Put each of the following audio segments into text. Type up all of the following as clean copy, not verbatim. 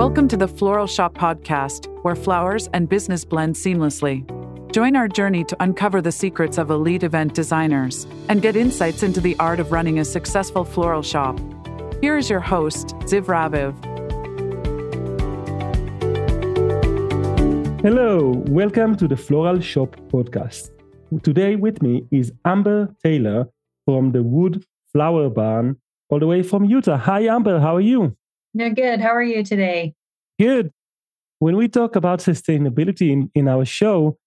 Welcome to the Floral Shop podcast, where flowers and business blend seamlessly. Join our journey to uncover the secrets of elite event designers and get insights into the art of running a successful floral shop. Here is your host, Ziv Raviv. Hello, welcome to the Floral Shop podcast. Today with me is Amber Taylor from the Wood Flower Barn, all the way from Utah. Hi, Amber, how are you? Yeah, good. How are you today? Good. When we talk about sustainability in our show,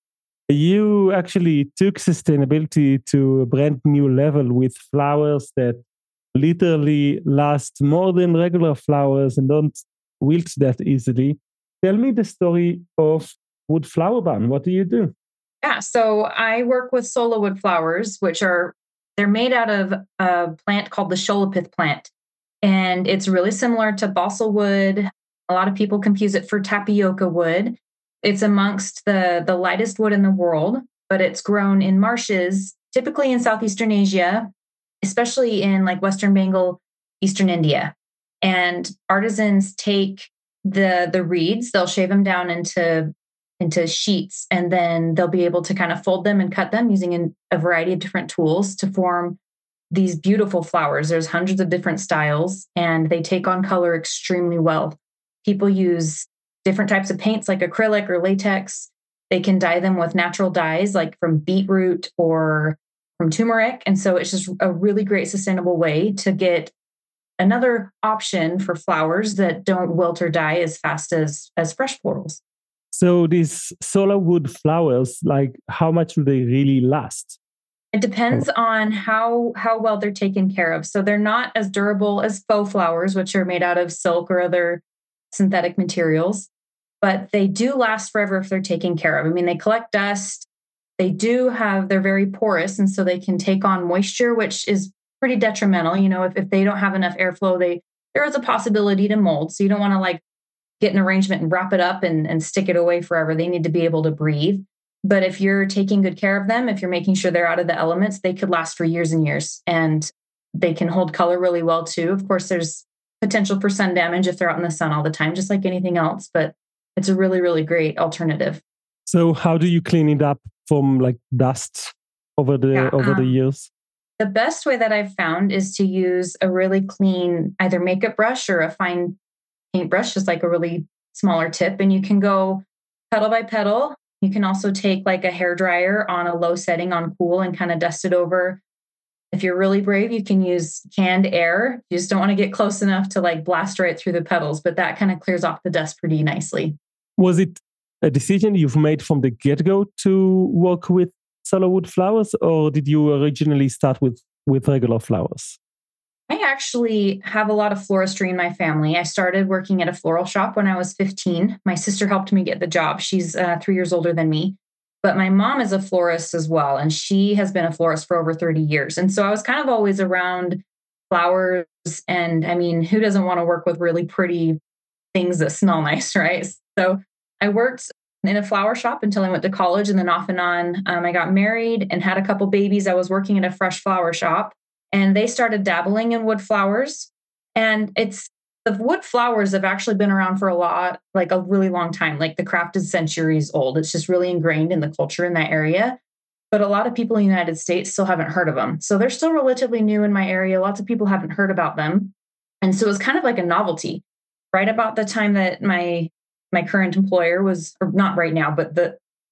you actually took sustainability to a brand new level with flowers that literally last more than regular flowers and don't wilt that easily. Tell me the story of Wood Flower Barn. What do you do? Yeah, so I work with Sola wood flowers, they're made out of a plant called the shola pith plant. And it's really similar to balsa wood. A lot of people confuse it for tapioca wood. It's amongst the lightest wood in the world, but it's grown in marshes, typically in Southeastern Asia, especially in like Western Bengal, Eastern India. And artisans take the reeds, they'll shave them down into sheets, and then they'll be able to kind of fold them and cut them using a variety of different tools to form these beautiful flowers. There's hundreds of different styles, and they take on color extremely well. People use different types of paints like acrylic or latex. They can dye them with natural dyes like from beetroot or from turmeric. And so it's just a really great sustainable way to get another option for flowers that don't wilt or die as fast as fresh florals. So these solar wood flowers, like how much do they really last? It depends on how well they're taken care of. So they're not as durable as faux flowers, which are made out of silk or other synthetic materials, but they do last forever if they're taken care of. I mean, they collect dust. They're very porous, and so they can take on moisture, which is pretty detrimental. You know, if they don't have enough airflow, there is a possibility to mold. So you don't want to like get an arrangement and wrap it up and stick it away forever. They need to be able to breathe. But if you're taking good care of them, if you're making sure they're out of the elements, they could last for years and years. And they can hold color really well too. Of course, there's potential for sun damage if they're out in the sun all the time, just like anything else. But it's a really, really great alternative. So how do you clean it up from like dust over the years? The best way that I've found is to use a really clean either makeup brush or a fine paintbrush, just like a really smaller tip. And you can go petal by petal. You can also take like a hairdryer on a low setting on cool and kind of dust it over. If you're really brave, you can use canned air. You just don't want to get close enough to like blast right through the petals, but that kind of clears off the dust pretty nicely. Was it a decision you've made from the get-go to work with solar wood flowers, or did you originally start with regular flowers? I actually have a lot of floristry in my family. I started working at a floral shop when I was 15. My sister helped me get the job. She's 3 years older than me. But my mom is a florist as well, and she has been a florist for over 30 years. And so I was kind of always around flowers. And I mean, who doesn't want to work with really pretty things that smell nice, right? So I worked in a flower shop until I went to college, and then off and on, I got married and had a couple babies. I was working at a fresh flower shop. And they started dabbling in wood flowers. And the wood flowers have actually been around for a really long time. Like the craft is centuries old. It's just really ingrained in the culture in that area. But a lot of people in the United States still haven't heard of them. So they're still relatively new in my area. Lots of people haven't heard about them. And so it was kind of like a novelty. Right about the time that my current employer was, or not right now, but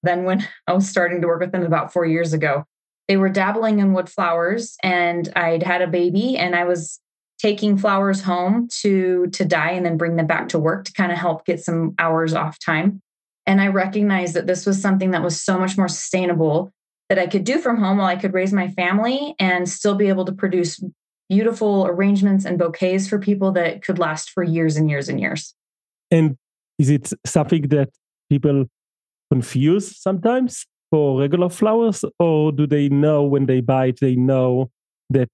then when I was starting to work with them about 4 years ago, they were dabbling in wood flowers, and I'd had a baby, and I was taking flowers home to dye and then bring them back to work to kind of help get some hours off time. And I recognized that this was something that was so much more sustainable that I could do from home while I could raise my family and still be able to produce beautiful arrangements and bouquets for people that could last for years and years and years. And is it something that people confuse sometimes for regular flowers, or do they know when they buy it, they know that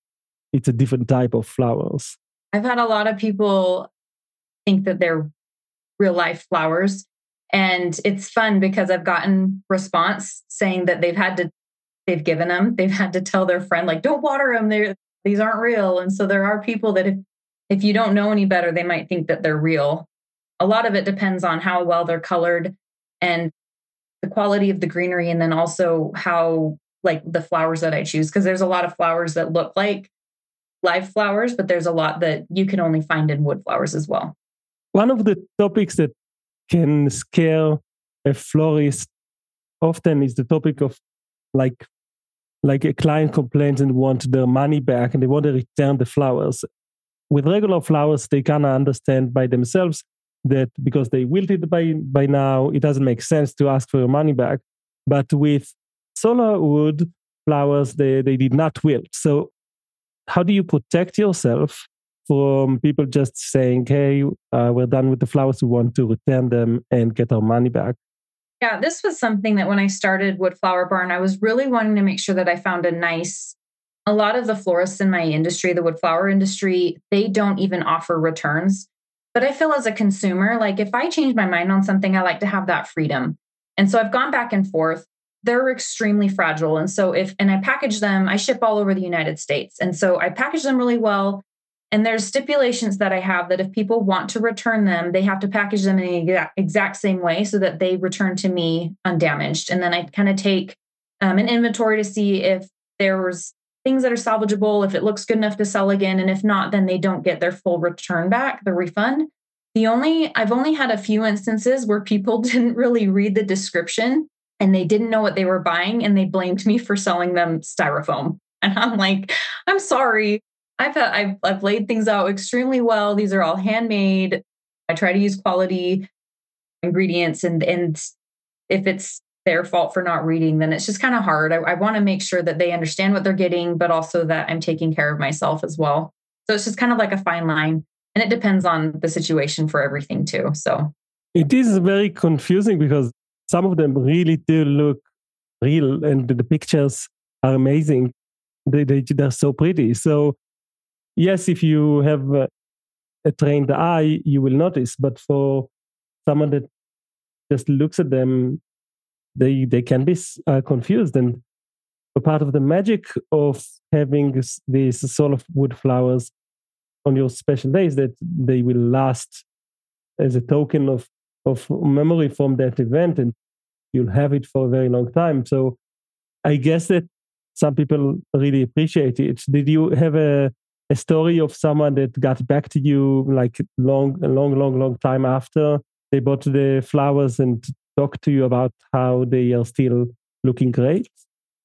it's a different type of flowers? I've had a lot of people think that they're real life flowers. And it's fun because I've gotten response saying that they've had to tell their friend, like, don't water them. These aren't real. And so there are people that if you don't know any better, they might think that they're real. a lot of it depends on how well they're colored and the quality of the greenery, and then also how like the flowers that I choose. Because there's a lot of flowers that look like live flowers, but there's a lot that you can only find in wood flowers as well. One of the topics that can scare a florist often is the topic of like a client complains and want their money back and they want to return the flowers. With regular flowers, they kind of understand by themselves that because they wilted by now, it doesn't make sense to ask for your money back. But with solar wood flowers, they did not wilt. So how do you protect yourself from people just saying, hey, we're done with the flowers, we want to return them and get our money back? Yeah, this was something that when I started Wood Flower Barn, I was really wanting to make sure that I found a lot of the florists in my industry, the wood flower industry, they don't even offer returns. But I feel as a consumer, like if I change my mind on something, I like to have that freedom. And so I've gone back and forth. They're extremely fragile. And so I package them, I ship all over the United States. And so I package them really well. And there's stipulations that I have that if people want to return them, they have to package them in the exact same way so that they return to me undamaged. And then I kind of take an inventory to see if there's things that are salvageable, if it looks good enough to sell again. And if not, then they don't get their full return back, the refund. I've only had a few instances where people didn't really read the description and they didn't know what they were buying and they blamed me for selling them styrofoam. And I'm like, I'm sorry. I've laid things out extremely well. These are all handmade. I try to use quality ingredients, and if it's their fault for not reading, then it's just kind of hard. I want to make sure that they understand what they're getting, but also that I'm taking care of myself as well. So it's just kind of like a fine line, and it depends on the situation for everything too. So it is very confusing because some of them really do look real, and the pictures are amazing. They're so pretty. So yes, if you have a trained eye, you will notice. But for someone that just looks at them, they can be confused. And a part of the magic of having these sort of wood flowers on your special days that they will last as a token of memory from that event, and you'll have it for a very long time. So I guess that some people really appreciate it. Did you have a story of someone that got back to you like a long time after they bought the flowers and talked to you about how they are still looking great?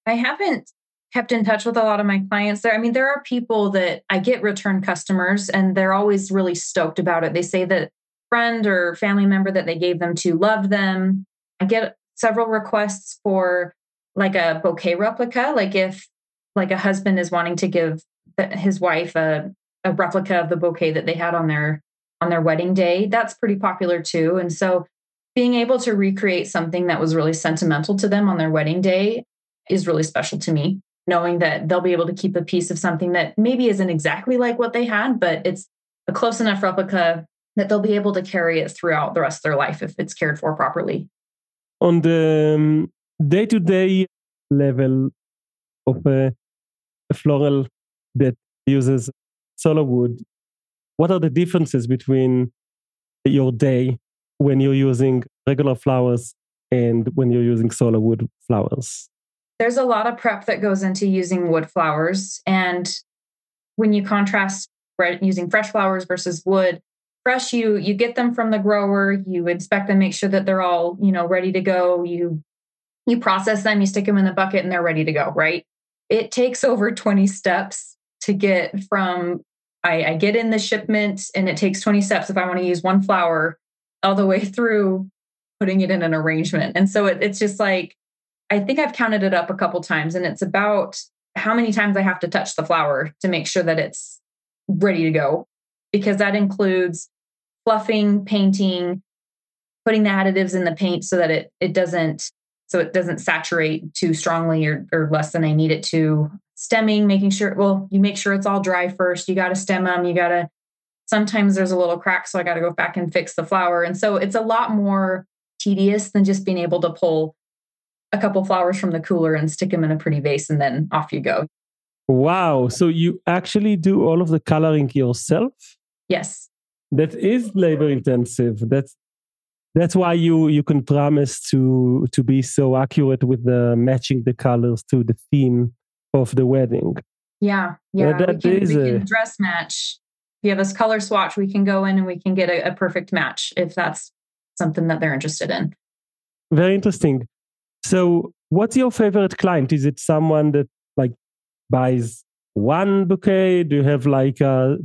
I haven't kept in touch with a lot of my clients there. I mean, there are people that I get return customers and they're always really stoked about it. They say that friend or family member that they gave them to loved them. I get several requests for like a bouquet replica. Like if like a husband is wanting to give his wife a replica of the bouquet that they had on their wedding day, that's pretty popular too. And so being able to recreate something that was really sentimental to them on their wedding day is really special to me, knowing that they'll be able to keep a piece of something that maybe isn't exactly like what they had, but it's a close enough replica that they'll be able to carry it throughout the rest of their life if it's cared for properly. On the day-to-day level of a floral that uses solar wood, what are the differences between your day when you're using regular flowers and when you're using solar wood flowers? There's a lot of prep that goes into using wood flowers. And when you contrast using fresh flowers versus wood, fresh, you get them from the grower, you inspect them, make sure that they're all, ready to go. You process them, you stick them in the bucket and they're ready to go, right? It takes over 20 steps to get from, I get in the shipment and it takes 20 steps if I want to use one flower all the way through putting it in an arrangement. And so it's just like, I think I've counted it up a couple times and it's about how many times I have to touch the flower to make sure that it's ready to go, because that includes fluffing, painting, putting the additives in the paint so that it doesn't saturate too strongly or less than I need it to. Stemming, making sure, you make sure it's all dry first. You got to stem them. Sometimes there's a little crack, so I got to go back and fix the flower. And so it's a lot more tedious than just being able to pull a couple flowers from the cooler and stick them in a pretty vase and then off you go. Wow. So you actually do all of the coloring yourself? Yes. That is labor intensive. That's why you can promise to be so accurate with the matching the colors to the theme of the wedding. Yeah. That We is can dress match. If you have this color swatch, we can go in and we can get a perfect match if that's something that they're interested in. very interesting. So, what's your favorite client? Is it someone that like buys one bouquet? Do you have like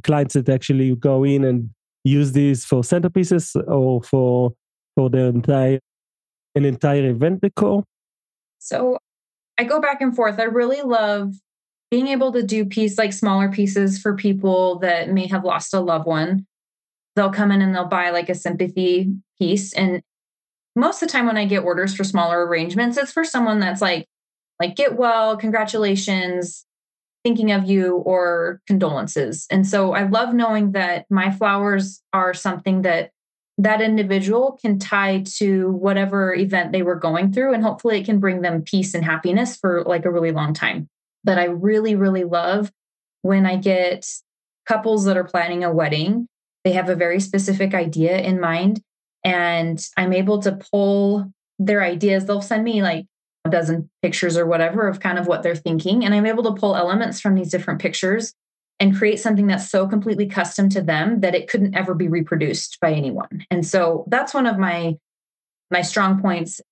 clients that actually go in and use these for centerpieces or for their entire event decor? So I go back and forth. I really love being able to do smaller pieces for people that may have lost a loved one. They'll come in and they'll buy like a sympathy piece. And most of the time when I get orders for smaller arrangements, it's for someone that's like get well, congratulations, thinking of you, or condolences. And so I love knowing that my flowers are something that individual can tie to whatever event they were going through. And hopefully it can bring them peace and happiness for like a really long time. But I really, really love when I get couples that are planning a wedding. They have a very specific idea in mind, and I'm able to pull their ideas. They'll send me like a dozen pictures or whatever of kind of what they're thinking. And I'm able to pull elements from these different pictures and create something that's so completely custom to them that it couldn't ever be reproduced by anyone. And so that's one of my strong points.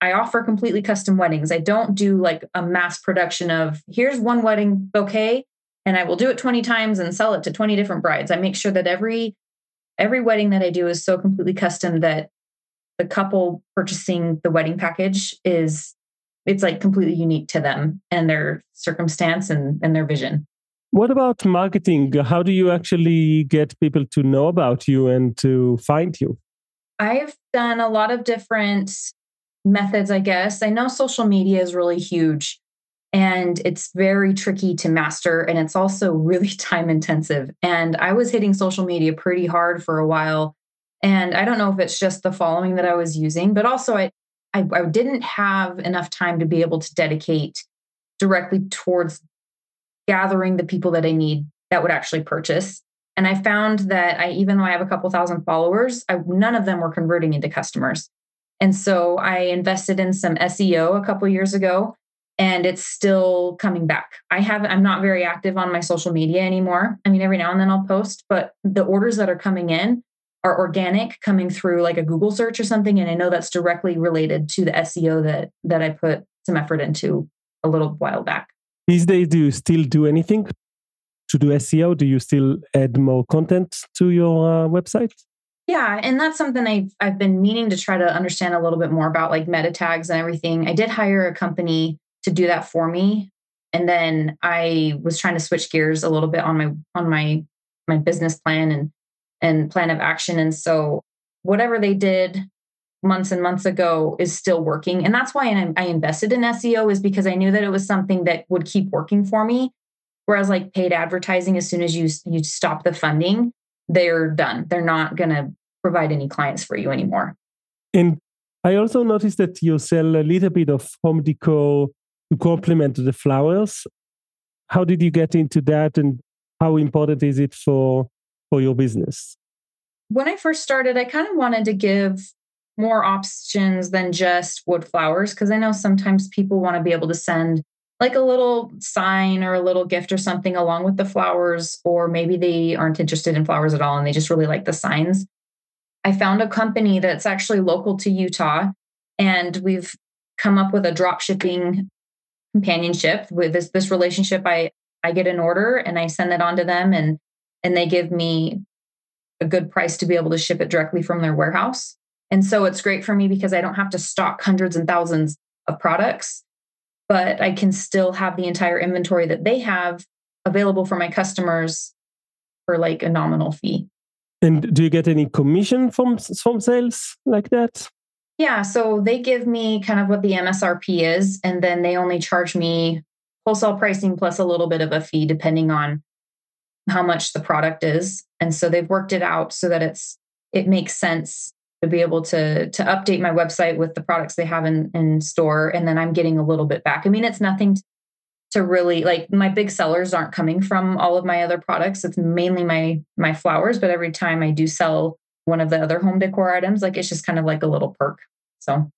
I offer completely custom weddings. I don't do like a mass production of here's one wedding bouquet and I will do it 20 times and sell it to 20 different brides. I make sure that every wedding that I do is so completely custom that the couple purchasing the wedding package it's like completely unique to them and their circumstance and their vision. What about marketing? How do you actually get people to know about you and to find you? I've done a lot of different methods, I guess. I know social media is really huge and it's very tricky to master. And it's also really time intensive. And I was hitting social media pretty hard for a while. And I don't know if it's just the following that I was using, but also I didn't have enough time to be able to dedicate directly towards gathering the people that I need that would actually purchase. And I found that even though I have a couple thousand followers, none of them were converting into customers. And so I invested in some SEO a couple years ago, and it's still coming back. I'm not very active on my social media anymore. I mean, every now and then I'll post, but the orders that are coming in are organic, coming through like a Google search or something. And I know that's directly related to the SEO that I put some effort into a little while back. These days, do you still do anything to do SEO? Do you still add more content to your website? Yeah, and that's something I've been meaning to try to understand a little bit more about, like meta tags and everything. I did hire a company to do that for me, and then I was trying to switch gears a little bit on my business plan and plan of action. And so whatever they did months and months ago is still working, and that's why I invested in SEO, is because I knew that it was something that would keep working for me. Whereas like paid advertising, as soon as you stop the funding, they're done. They're not going to provide any clients for you anymore. And I also noticed that you sell a little bit of home decor to complement the flowers. How did you get into that, and how important is it for your business? When I first started, I kind of wanted to give more options than just wood flowers, because I know sometimes people want to be able to send like a little sign or a little gift or something along with the flowers, or maybe they aren't interested in flowers at all and they just really like the signs. I found a company that's actually local to Utah, and we've come up with a drop shipping companionship with this relationship. I get an order and I send it on to them, and they give me a good price to be able to ship it directly from their warehouse. And so it's great for me because I don't have to stock hundreds and thousands of products, but I can still have the entire inventory that they have available for my customers for like a nominal fee. And do you get any commission from sales like that? Yeah, so they give me kind of what the MSRP is, and then they only charge me wholesale pricing plus a little bit of a fee depending on how much the product is. And so they've worked it out so that it makes sense to be able to update my website with the products they have in store. And then I'm getting a little bit back. I mean, it's nothing to really like my big sellers aren't coming from all of my other products. It's mainly my flowers, but every time I do sell one of the other home decor items, like it's just kind of like a little perk. So,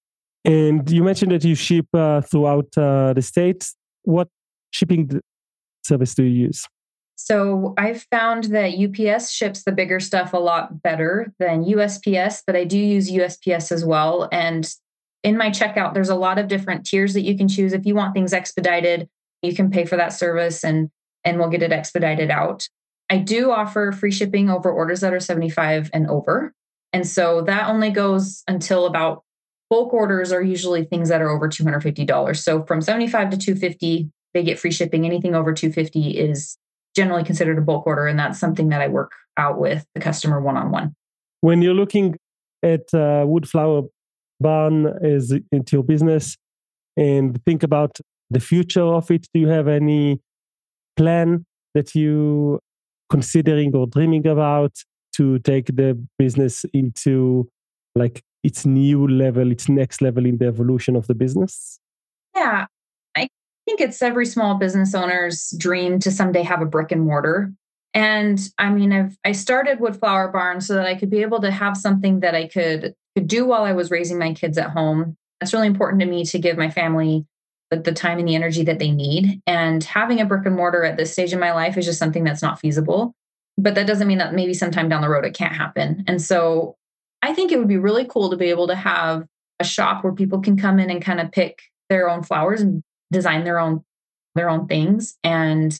and you mentioned that you ship throughout the States. What shipping service do you use? so I've found that UPS ships the bigger stuff a lot better than USPS, but I do use USPS as well. And in my checkout, there's a lot of different tiers that you can choose. If you want things expedited, you can pay for that service and we'll get it expedited out. I do offer free shipping over orders that are 75 and over. And so that only goes until about bulk orders are usually things that are over $250. So from 75 to 250, they get free shipping. Anything over 250 is generally considered a bulk order. And that's something that I work out with the customer one-on-one. When you're looking at wood flower barn as into your business and think about the future of it, do you have any plan that you considering or dreaming about to take the business into like its new level, its next level in the evolution of the business? Yeah, I think it's every small business owner's dream to someday have a brick and mortar. And I mean, I started Wood Flower Barn so that I could be able to have something that I could do while I was raising my kids at home. It's really important to me to give my family the time and the energy that they need. And having a brick and mortar at this stage in my life is just something that's not feasible. But that doesn't mean that maybe sometime down the road it can't happen. And so I think it would be really cool to be able to have a shop where people can come in and kind of pick their own flowers and design their own things, and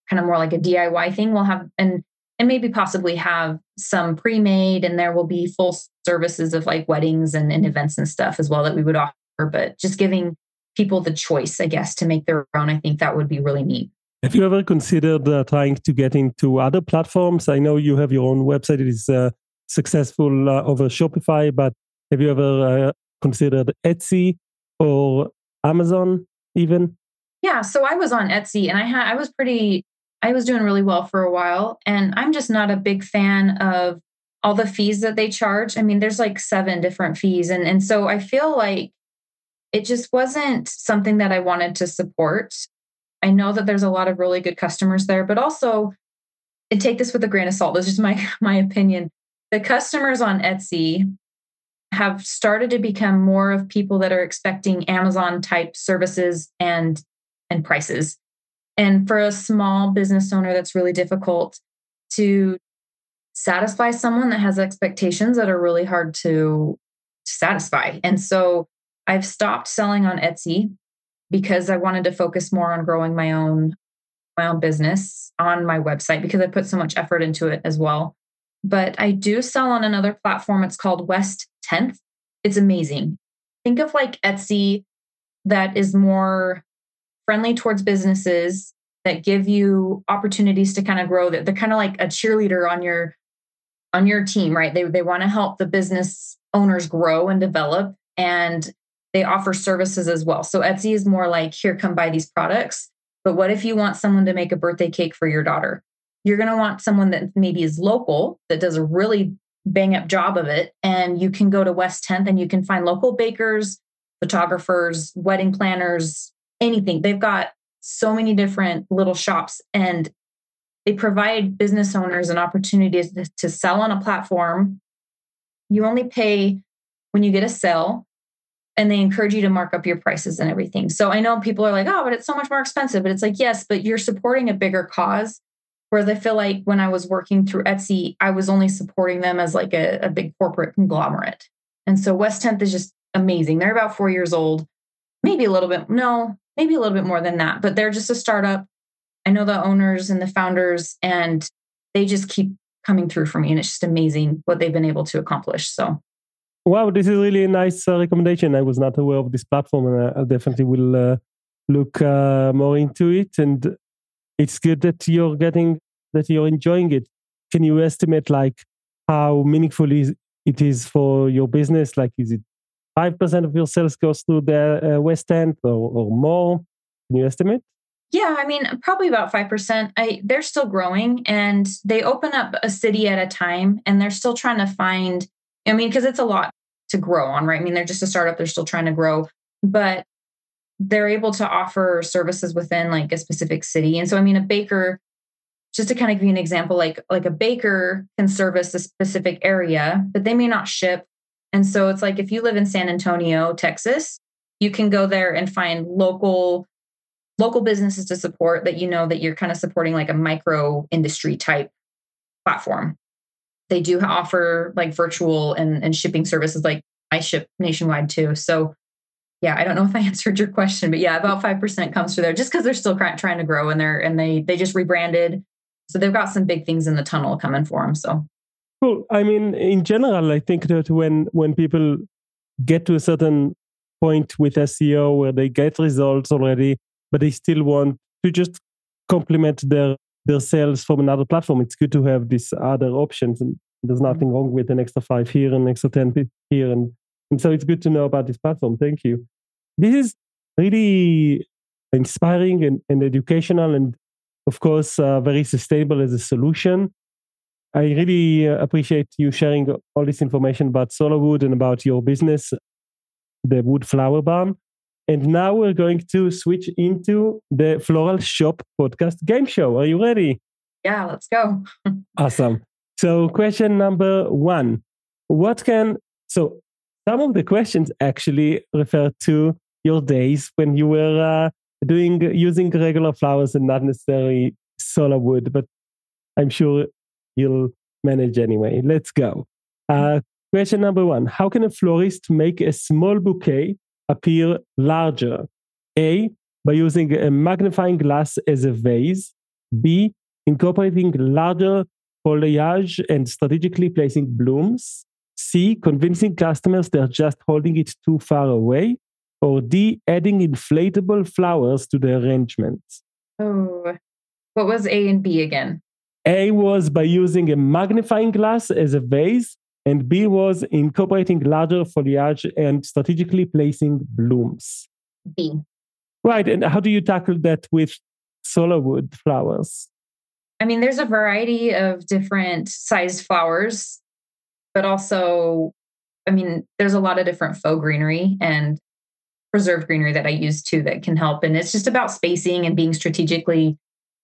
kind of more like a DIY thing. We'll have and maybe possibly have some pre-made, and there will be full services of like weddings and events and stuff as well that we would offer. But just giving people the choice, I guess, to make their own, I think that would be really neat. Have you ever considered trying to get into other platforms? I know you have your own website. It is successful over Shopify, but have you ever considered Etsy or Amazon even? Yeah, so I was on Etsy and I was doing really well for a while, and I'm just not a big fan of all the fees that they charge. I mean, there's like 7 different fees, and so I feel like it just wasn't something that I wanted to support. I know that there's a lot of really good customers there, but also, and take this with a grain of salt, this is my opinion. The customers on Etsy have started to become more of people that are expecting Amazon type services and prices. And for a small business owner, that's really difficult to satisfy someone that has expectations that are really hard to satisfy. And so I've stopped selling on Etsy because I wanted to focus more on growing my own business on my website, because I put so much effort into it as well. But I do sell on another platform. It's called West 10th. It's amazing. Think of like Etsy that is more friendly towards businesses, that give you opportunities to kind of grow. That they're kind of like a cheerleader on your team, right? They want to help the business owners grow and develop, and they offer services as well. So Etsy is more like, here, come buy these products. But what if you want someone to make a birthday cake for your daughter? You're going to want someone that maybe is local, that does a really bang up job of it. And you can go to West 10th and you can find local bakers, photographers, wedding planners, anything. They've got so many different little shops, and they provide business owners an opportunity to sell on a platform. You only pay when you get a sale, and they encourage you to mark up your prices and everything. So I know people are like, oh, but it's so much more expensive. But it's like, yes, but you're supporting a bigger cause. Whereas I feel like when I was working through Etsy, I was only supporting them as like a big corporate conglomerate. And so West 10th is just amazing. They're about 4 years old, maybe a little bit more than that, but they're just a startup. I know the owners and the founders, and they just keep coming through for me. And it's just amazing what they've been able to accomplish. So. Wow, this is really a nice recommendation. I was not aware of this platform, and I definitely will look more into it. And it's good that you're enjoying it. Can you estimate like how meaningful it is for your business? Like, is it 5% of your sales goes through the West End or more? Can you estimate? Yeah, I mean, probably about 5%. They're still growing, and they open up a city at a time, and they're still trying to find, I mean, because it's a lot to grow on, right? I mean, they're just a startup. They're still trying to grow, but they're able to offer services within like a specific city. And so, I mean, a baker, just to kind of give you an example, like a baker can service a specific area, but they may not ship. And so it's like if you live in San Antonio, Texas, you can go there and find local businesses to support that, you know, that you're kind of supporting like a micro industry type platform. They do offer like virtual and shipping services. Like I ship nationwide too. So yeah, I don't know if I answered your question, but yeah, about 5% comes through there just because they're still trying to grow, and they just rebranded. So they've got some big things in the tunnel coming for them. So cool. I mean, in general, I think that when people get to a certain point with SEO where they get results already, but they still want to just complement their sales from another platform, it's good to have these other options. And there's nothing wrong with an extra 5 here and an extra 10 here. And so it's good to know about this platform. Thank you. This is really inspiring and educational, and of course, very sustainable as a solution. I really appreciate you sharing all this information about Sola Wood and about your business, the Wood Flower Barn. And now we're going to switch into the Floral Shop podcast game show. Are you ready? Yeah, let's go. Awesome. So question number 1. So some of the questions actually refer to your days when you were using regular flowers and not necessarily Sola Wood, but I'm sure you'll manage anyway. Let's go. Question number 1. How can a florist make a small bouquet appear larger? A, by using a magnifying glass as a vase. B, incorporating larger foliage and strategically placing blooms. C, convincing customers they're just holding it too far away. Or D, adding inflatable flowers to the arrangements. Oh, what was A and B again? A was by using a magnifying glass as a vase, and B was incorporating larger foliage and strategically placing blooms. B. Right. And how do you tackle that with Sola Wood flowers? I mean, there's a variety of different sized flowers, but also, I mean, there's a lot of different faux greenery and preserved greenery that I use too that can help. And it's just about spacing and being strategically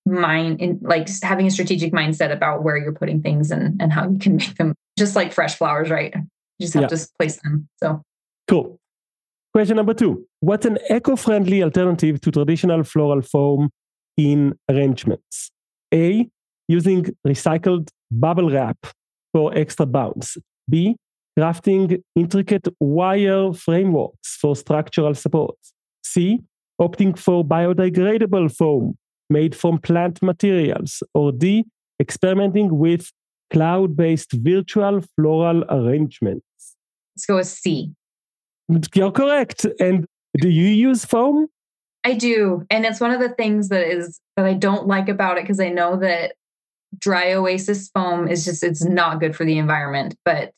having a strategic mindset about where you're putting things and how you can make them just like fresh flowers, right? You just have to place them. So cool. Question number 2. What's an eco-friendly alternative to traditional floral foam in arrangements? A, using recycled bubble wrap for extra bounce. B, crafting intricate wire frameworks for structural support. C, opting for biodegradable foam made from plant materials. Or D, experimenting with cloud-based virtual floral arrangements. Let's go with C. You're correct. And do you use foam? I do. And it's one of the things that I don't like about it, because I know that dry oasis foam it's not good for the environment, but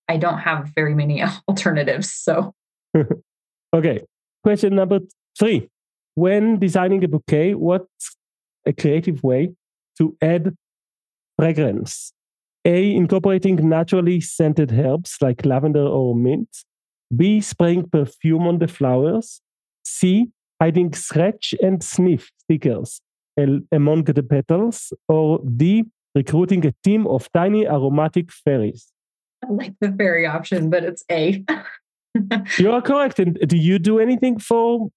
I don't have very many alternatives. So, okay. Question number 3. When designing a bouquet, what's a creative way to add fragrance? A, incorporating naturally scented herbs like lavender or mint. B, spraying perfume on the flowers. C, hiding scratch and sniff stickers among the petals. Or D, recruiting a team of tiny aromatic fairies. I like the fairy option, but it's A. You are correct. And do you do anything for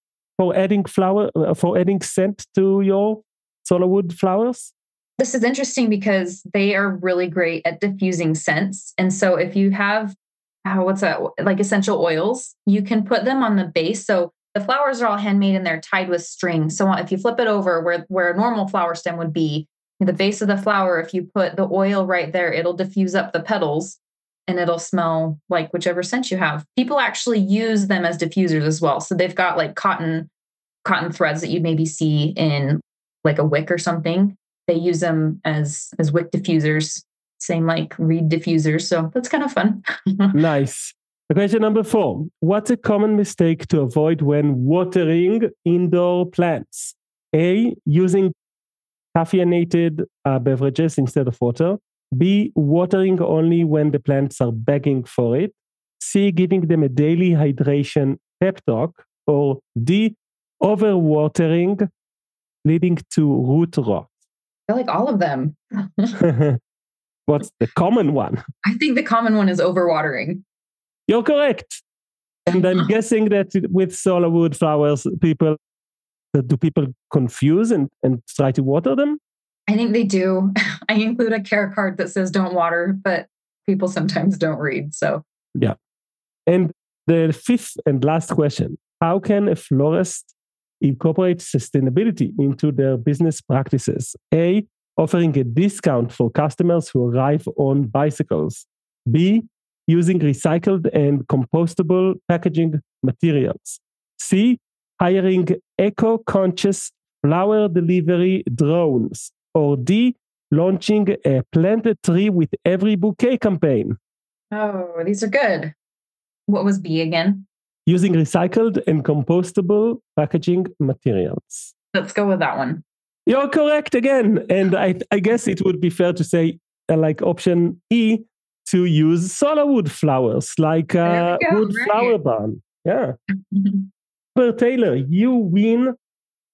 adding scent to your Sola Wood flowers? This is interesting because they are really great at diffusing scents. And so if you have, like essential oils, you can put them on the base. So the flowers are all handmade and they're tied with string. So if you flip it over where a normal flower stem would be, the base of the flower, if you put the oil right there, it'll diffuse up the petals and it'll smell like whichever scent you have. People actually use them as diffusers as well. So they've got like cotton threads that you'd maybe see in like a wick or something. They use them as wick diffusers, same like reed diffusers. So that's kind of fun. Nice. Question number 4. What's a common mistake to avoid when watering indoor plants? A, using caffeinated beverages instead of water. B, watering only when the plants are begging for it. C, giving them a daily hydration pep talk. Or D, overwatering leading to root rot? I feel like all of them. What's the common one? I think the common one is overwatering. You're correct. And I'm guessing that with Sola wood flowers, do people confuse and try to water them? I think they do. I include a care card that says don't water, but people sometimes don't read. So, yeah. And the fifth and last question, how can a florist incorporate sustainability into their business practices? A, offering a discount for customers who arrive on bicycles. B, using recycled and compostable packaging materials. C, hiring eco-conscious flower delivery drones. Or D, launching a plant a tree with every bouquet campaign. Oh, these are good. What was B again? Using recycled and compostable packaging materials. Let's go with that one. You're correct again. And I guess it would be fair to say, like option E, to use Sola wood flowers, like a wood flower barn. Yeah. But Taylor, you win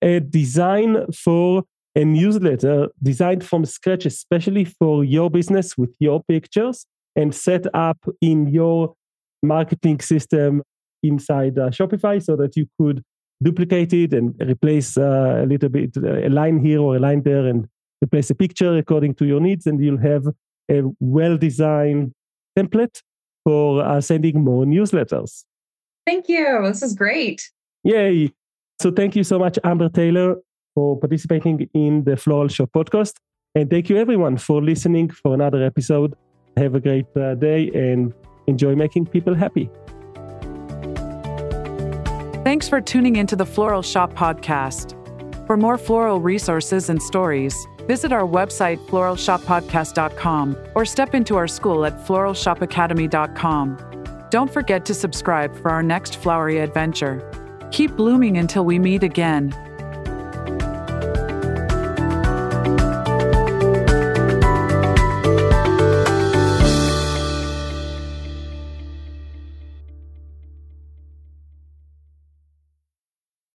a design for a newsletter designed from scratch, especially for your business with your pictures and set up in your marketing system inside Shopify so that you could duplicate it and replace a little bit, a line here or a line there, and replace a picture according to your needs. And you'll have a well-designed template for sending more newsletters. Thank you. This is great. Yay. So thank you so much, Amber Taylor, for participating in the Floral Shop podcast. And thank you everyone for listening for another episode. Have a great day and enjoy making people happy. Thanks for tuning into the Floral Shop podcast. For more floral resources and stories, visit our website floralshoppodcast.com or step into our school at floralshopacademy.com. Don't forget to subscribe for our next flowery adventure. Keep blooming until we meet again.